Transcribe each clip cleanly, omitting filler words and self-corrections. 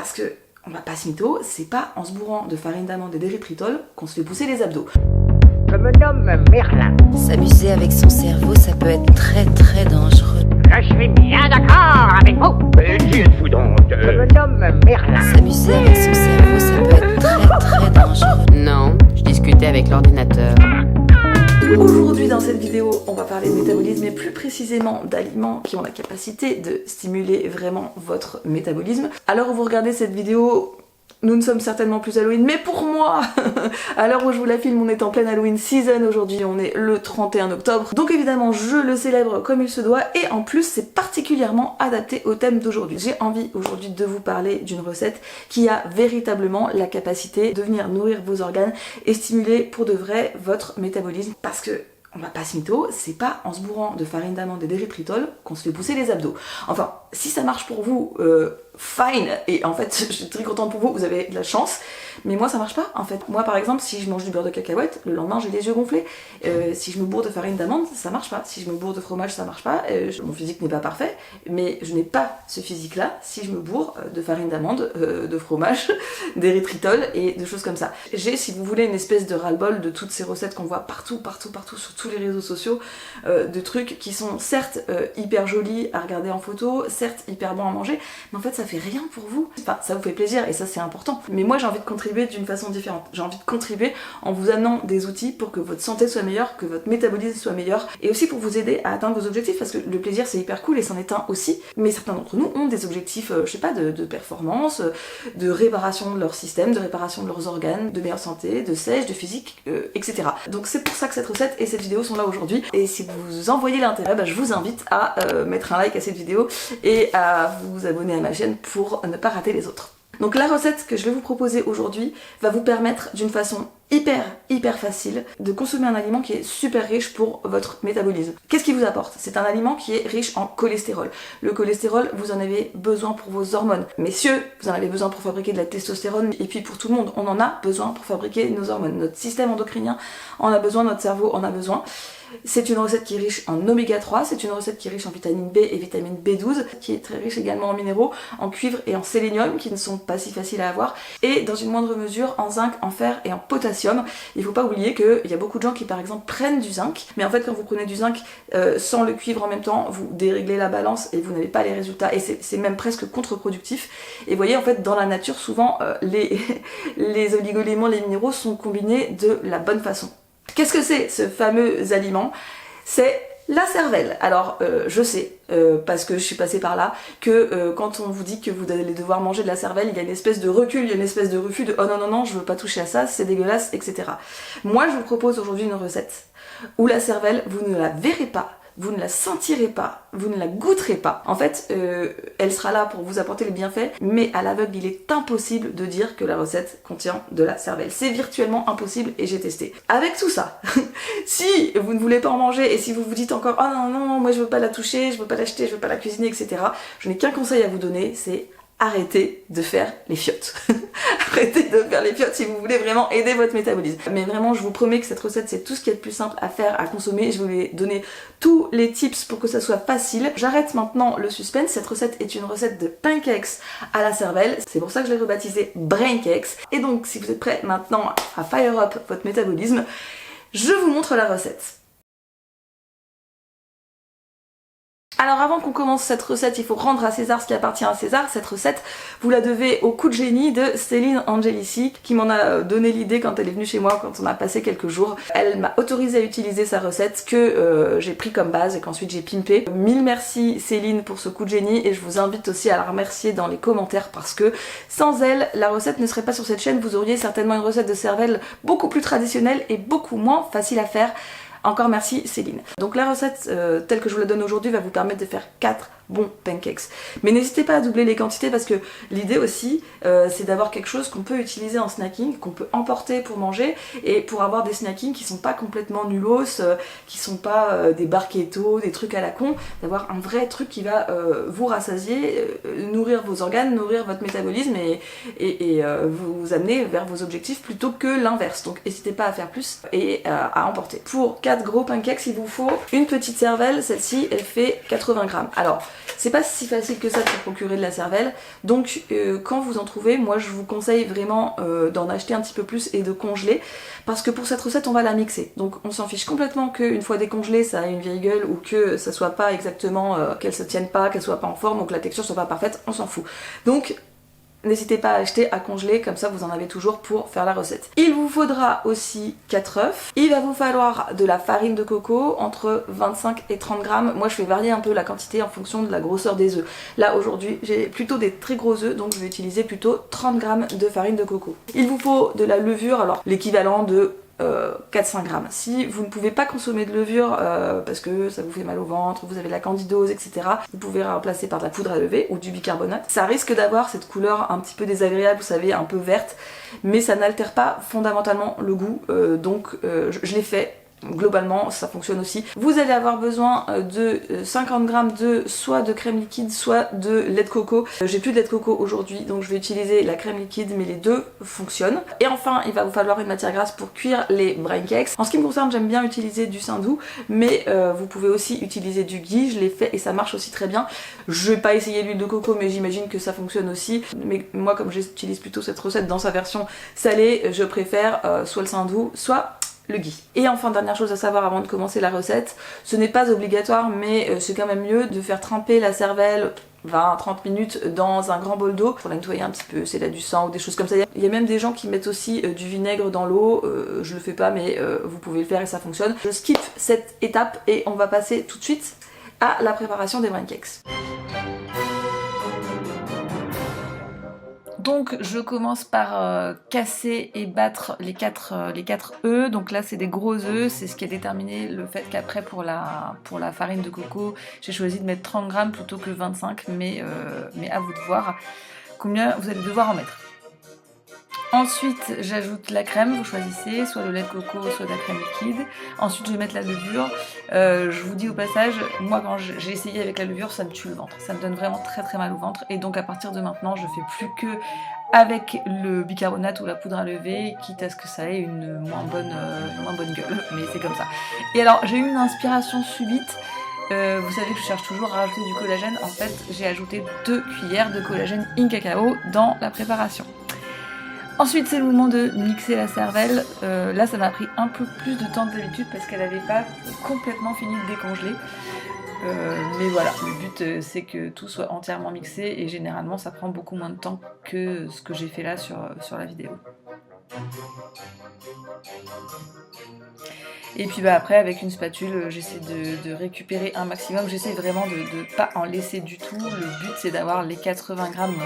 Parce que, on va pas se mytho, c'est pas en se bourrant de farine d'amande et d'érythritol qu'on se fait pousser les abdos. Je me nomme Merlin. S'amuser avec son cerveau, ça peut être très dangereux. Je suis bien d'accord avec vous. Mais qui êtes-vous donc? Je me nomme Merlin. S'amuser avec son cerveau, ça peut être très dangereux. Non, je discutais avec l'ordinateur. Aujourd'hui dans cette vidéo, on va parler de métabolisme et plus précisément d'aliments qui ont la capacité de stimuler vraiment votre métabolisme. Alors vous regardez cette vidéo, nous ne sommes certainement plus Halloween, mais pour moi, à l'heure où je vous la filme, on est en pleine Halloween season aujourd'hui, on est le 31 octobre. Donc évidemment, je le célèbre comme il se doit et en plus, c'est particulièrement adapté au thème d'aujourd'hui. J'ai envie aujourd'hui de vous parler d'une recette qui a véritablement la capacité de venir nourrir vos organes et stimuler pour de vrai votre métabolisme parce que on va pas se mytho, c'est pas en se bourrant de farine d'amande et d'érythritol qu'on se fait pousser les abdos. Enfin, si ça marche pour vous, fine, et en fait je suis très contente pour vous, vous avez de la chance, mais moi ça marche pas en fait. Moi par exemple, si je mange du beurre de cacahuète, le lendemain j'ai les yeux gonflés. Si je me bourre de farine d'amande, ça marche pas. Si je me bourre de fromage, ça marche pas. Mon physique n'est pas parfait, mais je n'ai pas ce physique là si je me bourre de farine d'amande, de fromage, d'érythritol et de choses comme ça. J'ai, si vous voulez, une espèce de ras-le-bol de toutes ces recettes qu'on voit partout sur tous les réseaux sociaux, de trucs qui sont certes hyper jolis à regarder en photo, certes hyper bons à manger, mais en fait ça fait rien pour vous. Enfin, ça vous fait plaisir et ça c'est important. Mais moi j'ai envie de contribuer d'une façon différente. J'ai envie de contribuer en vous amenant des outils pour que votre santé soit meilleure, que votre métabolisme soit meilleur et aussi pour vous aider à atteindre vos objectifs parce que le plaisir c'est hyper cool et c'en est un aussi. Mais certains d'entre nous ont des objectifs, je sais pas, de performance, de réparation de leur système, de réparation de leurs organes, de meilleure santé, de sèche, de physique, etc. Donc c'est pour ça que cette recette et cette vidéo sont là aujourd'hui. Et si vous en voyez l'intérêt, je vous invite à mettre un like à cette vidéo et à vous abonner à ma chaîne pour ne pas rater les autres. Donc la recette que je vais vous proposer aujourd'hui va vous permettre d'une façon hyper facile de consommer un aliment qui est super riche pour votre métabolisme. Qu'est-ce qu'il vous apporte? C'est un aliment qui est riche en cholestérol. Le cholestérol, vous en avez besoin pour vos hormones. Messieurs, vous en avez besoin pour fabriquer de la testostérone et puis pour tout le monde, on en a besoin pour fabriquer nos hormones. Notre système endocrinien en a besoin, notre cerveau en a besoin. C'est une recette qui est riche en oméga 3, c'est une recette qui est riche en vitamine B et vitamine B12, qui est très riche également en minéraux, en cuivre et en sélénium, qui ne sont pas si faciles à avoir, et dans une moindre mesure en zinc, en fer et en potassium. Il faut pas oublier qu'il y a beaucoup de gens qui par exemple prennent du zinc, mais en fait quand vous prenez du zinc sans le cuivre en même temps, vous déréglez la balance et vous n'avez pas les résultats, et c'est même presque contre-productif. Et vous voyez en fait dans la nature souvent les oligo-éléments, les minéraux sont combinés de la bonne façon. Qu'est-ce que c'est ce fameux aliment? C'est la cervelle. Alors je sais, parce que je suis passée par là, que quand on vous dit que vous allez devoir manger de la cervelle, il y a une espèce de recul, il y a une espèce de refus de « oh non, je veux pas toucher à ça, c'est dégueulasse, etc. » Moi je vous propose aujourd'hui une recette où la cervelle, vous ne la verrez pas, vous ne la sentirez pas, vous ne la goûterez pas. En fait, elle sera là pour vous apporter les bienfaits, mais à l'aveugle, il est impossible de dire que la recette contient de la cervelle. C'est virtuellement impossible et j'ai testé. Avec tout ça, si vous ne voulez pas en manger et si vous vous dites encore « oh non, moi je veux pas la toucher, je veux pas l'acheter, je veux pas la cuisiner, etc. » Je n'ai qu'un conseil à vous donner, c'est arrêtez de faire les fiottes. Arrêtez de faire les fiottes si vous voulez vraiment aider votre métabolisme. Mais vraiment, je vous promets que cette recette, c'est tout ce qui est le plus simple à faire, à consommer. Je vais vous donner tous les tips pour que ça soit facile. J'arrête maintenant le suspense. Cette recette est une recette de pancakes à la cervelle. C'est pour ça que je l'ai rebaptisée Brain Cakes. Et donc, si vous êtes prêts maintenant à fire up votre métabolisme, je vous montre la recette. Alors avant qu'on commence cette recette, il faut rendre à César ce qui appartient à César. Cette recette, vous la devez au coup de génie de Céline Angelici, qui m'en a donné l'idée quand elle est venue chez moi, quand on a passé quelques jours. Elle m'a autorisé à utiliser sa recette que j'ai pris comme base et qu'ensuite j'ai pimpé. Mille merci Céline pour ce coup de génie et je vous invite aussi à la remercier dans les commentaires parce que sans elle, la recette ne serait pas sur cette chaîne. Vous auriez certainement une recette de cervelle beaucoup plus traditionnelle et beaucoup moins facile à faire. Encore merci Céline. Donc la recette telle que je vous la donne aujourd'hui va vous permettre de faire 4 bons pancakes. Mais n'hésitez pas à doubler les quantités parce que l'idée aussi c'est d'avoir quelque chose qu'on peut utiliser en snacking, qu'on peut emporter pour manger et pour avoir des snackings qui sont pas complètement nulos, qui sont pas des barquettos, des trucs à la con, d'avoir un vrai truc qui va vous rassasier, nourrir vos organes, nourrir votre métabolisme et vous amener vers vos objectifs plutôt que l'inverse. Donc n'hésitez pas à faire plus et à emporter. Pour 4 gros pancakes, il vous faut une petite cervelle, celle-ci elle fait 80 grammes. Alors c'est pas si facile que ça de se procurer de la cervelle, donc quand vous en trouvez, moi je vous conseille vraiment d'en acheter un petit peu plus et de congeler, parce que pour cette recette on va la mixer, donc on s'en fiche complètement qu'une fois décongelée ça a une vieille gueule ou que ça soit pas exactement, qu'elle se tienne pas, qu'elle soit pas en forme ou que la texture soit pas parfaite, on s'en fout. Donc n'hésitez pas à acheter, à congeler, comme ça vous en avez toujours pour faire la recette. Il vous faudra aussi 4 œufs. Il va vous falloir de la farine de coco, entre 25 et 30 grammes. Moi je fais varier un peu la quantité en fonction de la grosseur des œufs. Là aujourd'hui j'ai plutôt des très gros œufs, donc je vais utiliser plutôt 30 grammes de farine de coco. Il vous faut de la levure, alors l'équivalent de 4-5 grammes. Si vous ne pouvez pas consommer de levure parce que ça vous fait mal au ventre, vous avez de la candidose, etc., vous pouvez remplacer par de la poudre à lever ou du bicarbonate. Ça risque d'avoir cette couleur un petit peu désagréable, vous savez, un peu verte, mais ça n'altère pas fondamentalement le goût, donc je l'ai fait. Globalement ça fonctionne aussi. Vous allez avoir besoin de 50 grammes de soit de crème liquide soit de lait de coco. J'ai plus de lait de coco aujourd'hui donc je vais utiliser la crème liquide, mais les deux fonctionnent. Et enfin il va vous falloir une matière grasse pour cuire les brain cakes. En ce qui me concerne j'aime bien utiliser du saindoux, mais vous pouvez aussi utiliser du ghee, je l'ai fait et ça marche aussi très bien. Je vais pas essayer l'huile de coco mais j'imagine que ça fonctionne aussi, mais moi comme j'utilise plutôt cette recette dans sa version salée, je préfère soit le saindoux soit le ghee. Et enfin dernière chose à savoir avant de commencer la recette, ce n'est pas obligatoire mais c'est quand même mieux de faire tremper la cervelle 20-30 minutes dans un grand bol d'eau pour la nettoyer un petit peu, c'est là du sang ou des choses comme ça. Il y a même des gens qui mettent aussi du vinaigre dans l'eau, je le fais pas mais vous pouvez le faire et ça fonctionne. Je skip cette étape et on va passer tout de suite à la préparation des brain cakes. Donc je commence par casser et battre les 4 œufs. Donc là c'est des gros œufs, c'est ce qui a déterminé le fait qu'après pour la farine de coco j'ai choisi de mettre 30 grammes plutôt que 25, mais à vous de voir combien vous allez devoir en mettre. Ensuite j'ajoute la crème, vous choisissez soit le lait de coco soit de la crème liquide. Ensuite je vais mettre la levure. Je vous dis au passage, moi quand j'ai essayé avec la levure ça me tue le ventre, ça me donne vraiment très très mal au ventre, et donc à partir de maintenant je fais plus que avec le bicarbonate ou la poudre à lever, quitte à ce que ça ait une moins bonne gueule, mais c'est comme ça. Et alors j'ai eu une inspiration subite. Vous savez que je cherche toujours à rajouter du collagène. En fait j'ai ajouté 2 cuillères de collagène in cacao dans la préparation. Ensuite c'est le moment de mixer la cervelle. Là ça m'a pris un peu plus de temps que d'habitude parce qu'elle n'avait pas complètement fini de décongeler. Mais voilà, le but c'est que tout soit entièrement mixé et généralement ça prend beaucoup moins de temps que ce que j'ai fait là sur la vidéo. Et puis après avec une spatule j'essaie de récupérer un maximum, j'essaie vraiment de ne pas en laisser du tout. Le but c'est d'avoir les 80 grammes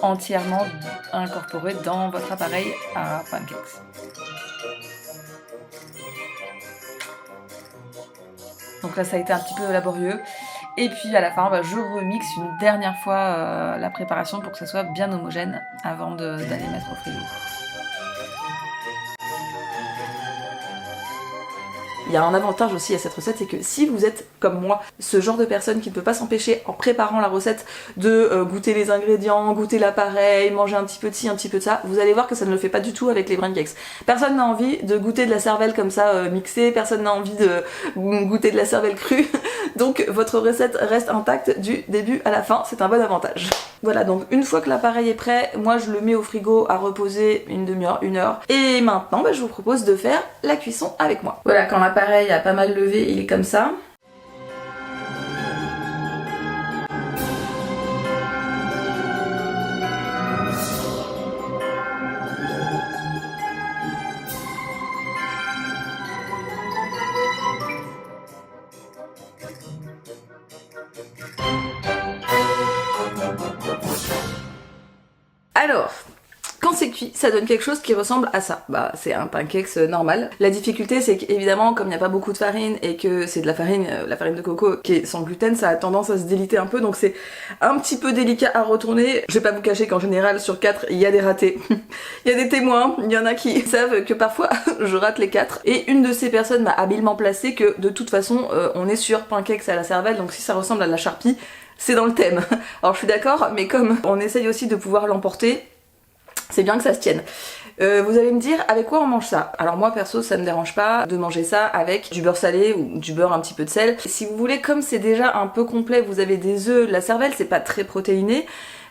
entièrement incorporés dans votre appareil à pancakes. Donc là ça a été un petit peu laborieux. Et puis à la fin je remixe une dernière fois la préparation pour que ça soit bien homogène avant d'aller mettre au frigo. Il y a un avantage aussi à cette recette, c'est que si vous êtes comme moi, ce genre de personne qui ne peut pas s'empêcher en préparant la recette de goûter les ingrédients, goûter l'appareil, manger un petit peu de ci, un petit peu de ça, vous allez voir que ça ne le fait pas du tout avec les brain cakes. Personne n'a envie de goûter de la cervelle comme ça mixée, personne n'a envie de goûter de la cervelle crue, donc votre recette reste intacte du début à la fin, c'est un bon avantage. Voilà, donc une fois que l'appareil est prêt, moi je le mets au frigo à reposer une demi-heure, 1 heure, et maintenant je vous propose de faire la cuisson avec moi. Voilà, quand l'appareil a pas mal levé, il est comme ça. Alors, quand c'est cuit, ça donne quelque chose qui ressemble à ça. Bah, c'est un pancakes normal. La difficulté, c'est qu'évidemment, comme il n'y a pas beaucoup de farine et que c'est de la farine de coco qui est sans gluten, ça a tendance à se déliter un peu, donc c'est un petit peu délicat à retourner. Je vais pas vous cacher qu'en général, sur 4, il y a des ratés. Il y a des témoins, il y en a qui savent que parfois, je rate les 4. Et une de ces personnes m'a habilement placé que, de toute façon, on est sur pancakes à la cervelle, donc si ça ressemble à de la charpie, c'est dans le thème. Alors je suis d'accord, mais comme on essaye aussi de pouvoir l'emporter, c'est bien que ça se tienne. Vous allez me dire avec quoi on mange ça. Alors moi perso ça me dérange pas de manger ça avec du beurre salé ou du beurre un petit peu de sel. Si vous voulez, comme c'est déjà un peu complet, vous avez des œufs, de la cervelle, c'est pas très protéiné.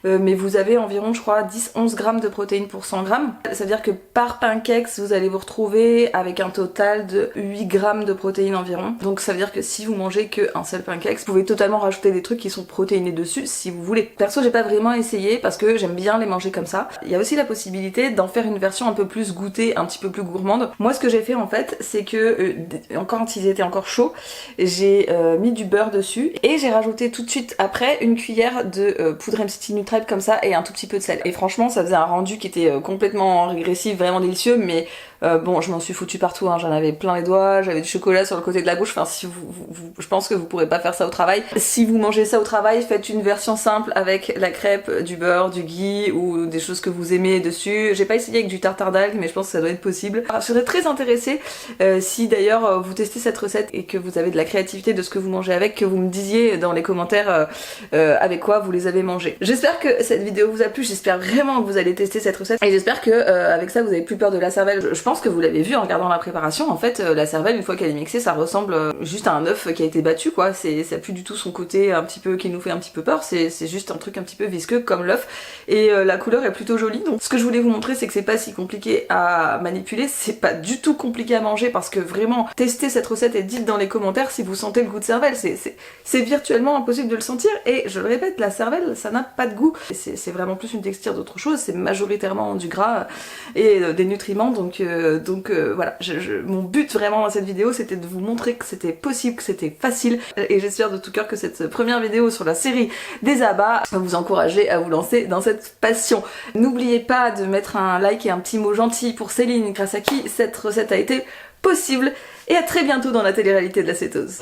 Mais vous avez environ je crois 10-11 grammes de protéines pour 100 grammes. Ça veut dire que par pancakes vous allez vous retrouver avec un total de 8 grammes de protéines environ. Donc ça veut dire que si vous mangez qu'un seul pancake, vous pouvez totalement rajouter des trucs qui sont protéinés dessus si vous voulez. Perso j'ai pas vraiment essayé parce que j'aime bien les manger comme ça. Il y a aussi la possibilité d'en faire une version un peu plus goûtée, un petit peu plus gourmande. Moi ce que j'ai fait en fait c'est que quand ils étaient encore chauds, j'ai mis du beurre dessus et j'ai rajouté tout de suite après une cuillère de poudre MCT Nutrition comme ça et un tout petit peu de sel. Et franchement ça faisait un rendu qui était complètement régressif, vraiment délicieux, mais bon je m'en suis foutu partout, hein. J'en avais plein les doigts, j'avais du chocolat sur le côté de la gauche, enfin si je pense que vous pourrez pas faire ça au travail. Si vous mangez ça au travail, faites une version simple avec la crêpe, du beurre, du ghee ou des choses que vous aimez dessus. J'ai pas essayé avec du tartare d'algues mais je pense que ça doit être possible. Alors, je serais très intéressée si d'ailleurs vous testez cette recette et que vous avez de la créativité de ce que vous mangez avec, que vous me disiez dans les commentaires avec quoi vous les avez mangés. J'espère que cette vidéo vous a plu, j'espère vraiment que vous allez tester cette recette et j'espère que avec ça vous avez plus peur de la cervelle. Je pense que vous l'avez vu en regardant la préparation, en fait la cervelle une fois qu'elle est mixée ça ressemble juste à un œuf qui a été battu quoi, ça a plus du tout son côté un petit peu qui nous fait un petit peu peur, c'est juste un truc un petit peu visqueux comme l'œuf et la couleur est plutôt jolie. Donc ce que je voulais vous montrer c'est que c'est pas si compliqué à manipuler, c'est pas du tout compliqué à manger parce que vraiment testez cette recette et dites dans les commentaires si vous sentez le goût de cervelle, c'est virtuellement impossible de le sentir et je le répète la cervelle ça n'a pas de goût, c'est vraiment plus une texture d'autre chose, c'est majoritairement du gras et des nutriments donc voilà, mon but vraiment dans cette vidéo c'était de vous montrer que c'était possible, que c'était facile et j'espère de tout cœur que cette première vidéo sur la série des abats va vous encourager à vous lancer dans cette passion. N'oubliez pas de mettre un like et un petit mot gentil pour Céline grâce à qui cette recette a été possible et à très bientôt dans la télé-réalité de la cétose.